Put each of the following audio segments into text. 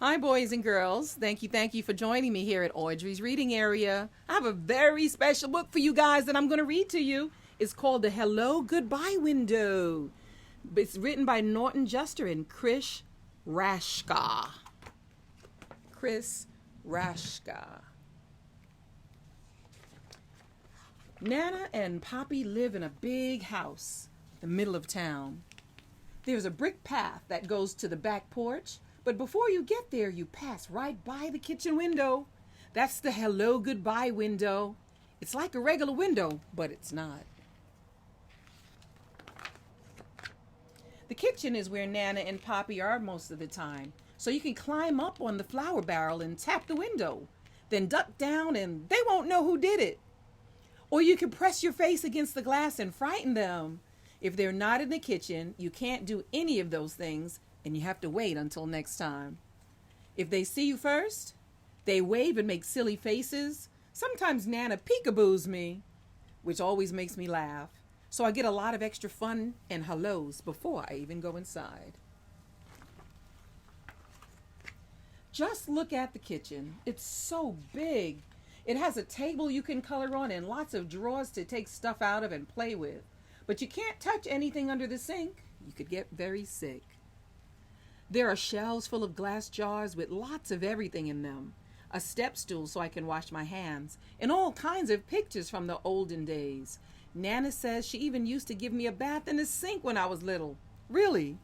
Hi, boys and girls. Thank you for joining me here at Audrey's Reading Area. I have a very special book for you guys that I'm going to read to you. It's called The Hello Goodbye Window. It's written by Norton Juster and Chris Rashka. Chris Rashka. Nana and Poppy live in a big house in the middle of town. There's a brick path that goes to the back porch, but before you get there, you pass right by the kitchen window. That's the hello goodbye window. It's like a regular window, but it's not. The kitchen is where Nana and Poppy are most of the time, so you can climb up on the flour barrel and tap the window, then duck down and they won't know who did it. Or you can press your face against the glass and frighten them. If they're not in the kitchen, you can't do any of those things, and you have to wait until next time. If they see you first, they wave and make silly faces. Sometimes Nana peekaboos me, which always makes me laugh. So I get a lot of extra fun and hellos before I even go inside. Just look at the kitchen. It's so big. It has a table you can color on and lots of drawers to take stuff out of and play with. But you can't touch anything under the sink. You could get very sick. There are shelves full of glass jars with lots of everything in them. A step stool so I can wash my hands, and all kinds of pictures from the olden days. Nana says she even used to give me a bath in the sink when I was little. Really?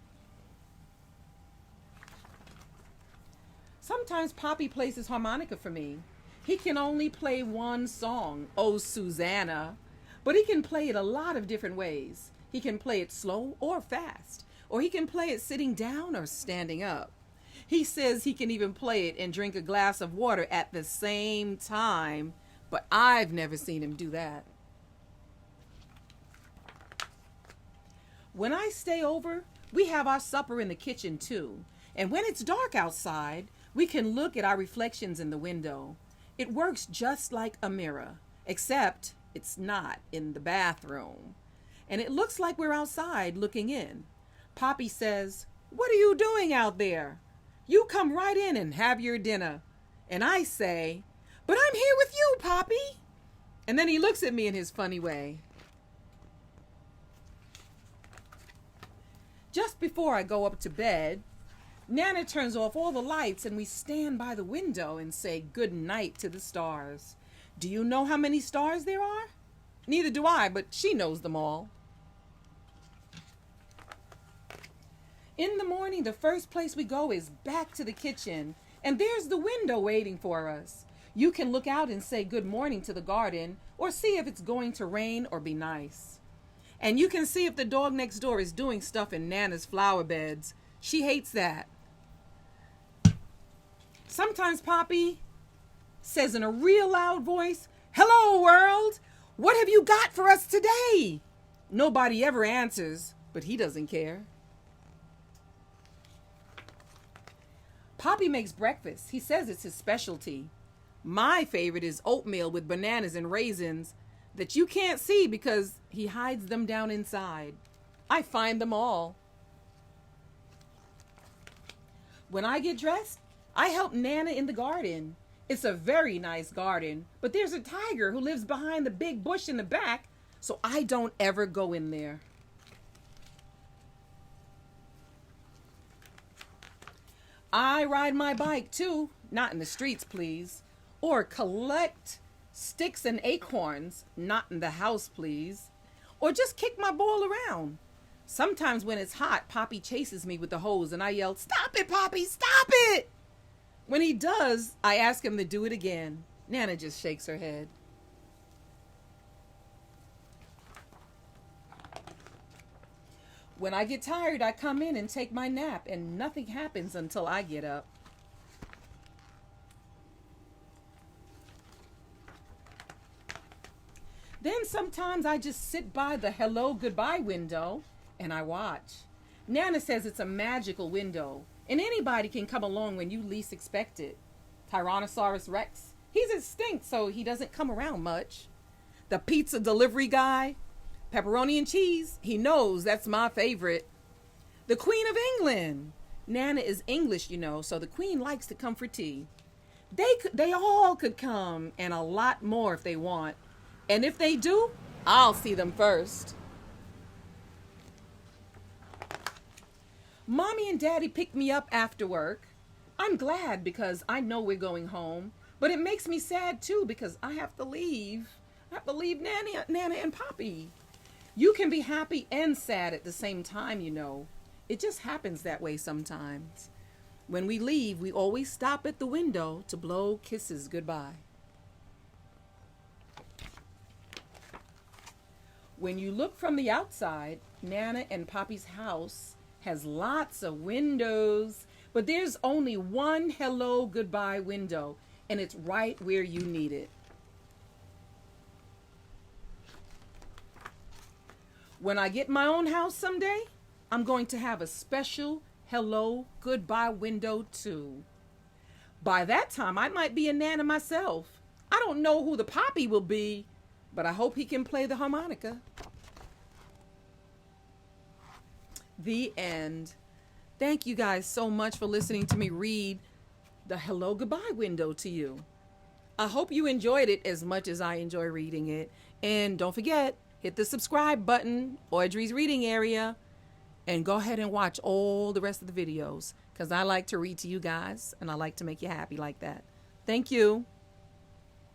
Sometimes Poppy plays his harmonica for me. He can only play one song, Oh Susanna, but he can play it a lot of different ways. He can play it slow or fast, or he can play it sitting down or standing up. He says he can even play it and drink a glass of water at the same time, but I've never seen him do that. When I stay over, we have our supper in the kitchen too, and when it's dark outside, we can look at our reflections in the window. It works just like a mirror, except it's not in the bathroom. And it looks like we're outside looking in. Poppy says, "What are you doing out there? You come right in and have your dinner." And I say, "But I'm here with you, Poppy." And then he looks at me in his funny way. Just before I go up to bed, Nana turns off all the lights and we stand by the window and say good night to the stars. Do you know how many stars there are? Neither do I, but she knows them all. In the morning, the first place we go is back to the kitchen, and there's the window waiting for us. You can look out and say good morning to the garden, or see if it's going to rain or be nice. And you can see if the dog next door is doing stuff in Nana's flower beds. She hates that. Sometimes Poppy says in a real loud voice, "Hello, world! What have you got for us today?" Nobody ever answers, but he doesn't care. Poppy makes breakfast. He says it's his specialty. My favorite is oatmeal with bananas and raisins that you can't see because he hides them down inside. I find them all. When I get dressed, I help Nana in the garden. It's a very nice garden, but there's a tiger who lives behind the big bush in the back, so I don't ever go in there. I ride my bike too, not in the streets, please, or collect sticks and acorns, not in the house, please, or just kick my ball around. Sometimes when it's hot, Poppy chases me with the hose and I yell, "Stop it, Poppy, stop it!" When he does, I ask him to do it again. Nana just shakes her head. When I get tired, I come in and take my nap, and nothing happens until I get up. Then sometimes I just sit by the hello goodbye window and I watch. Nana says it's a magical window, and anybody can come along when you least expect it. Tyrannosaurus Rex, he's extinct, so he doesn't come around much. The pizza delivery guy, pepperoni and cheese, he knows that's my favorite. The Queen of England, Nana is English, so the Queen likes to come for tea. They all could come, and a lot more if they want. And if they do, I'll see them first. Mommy and Daddy picked me up after work. I'm glad because I know we're going home, but it makes me sad too because I have to leave. I have to leave Nana and Poppy. You can be happy and sad at the same time, It just happens that way sometimes. When we leave, we always stop at the window to blow kisses goodbye. When you look from the outside, Nana and Poppy's house has lots of windows, but there's only one hello goodbye window, and it's right where you need it. When I get my own house someday, I'm going to have a special hello goodbye window too. By that time, I might be a Nana myself. I don't know who the Poppy will be, but I hope he can play the harmonica. The end. Thank you guys so much for listening to me read the hello goodbye window to you. I hope you enjoyed it as much as I enjoy reading it. And don't forget, hit the subscribe button, Audrey's Reading Area, and go ahead and watch all the rest of the videos because I like to read to you guys and I like to make you happy like that. Thank you.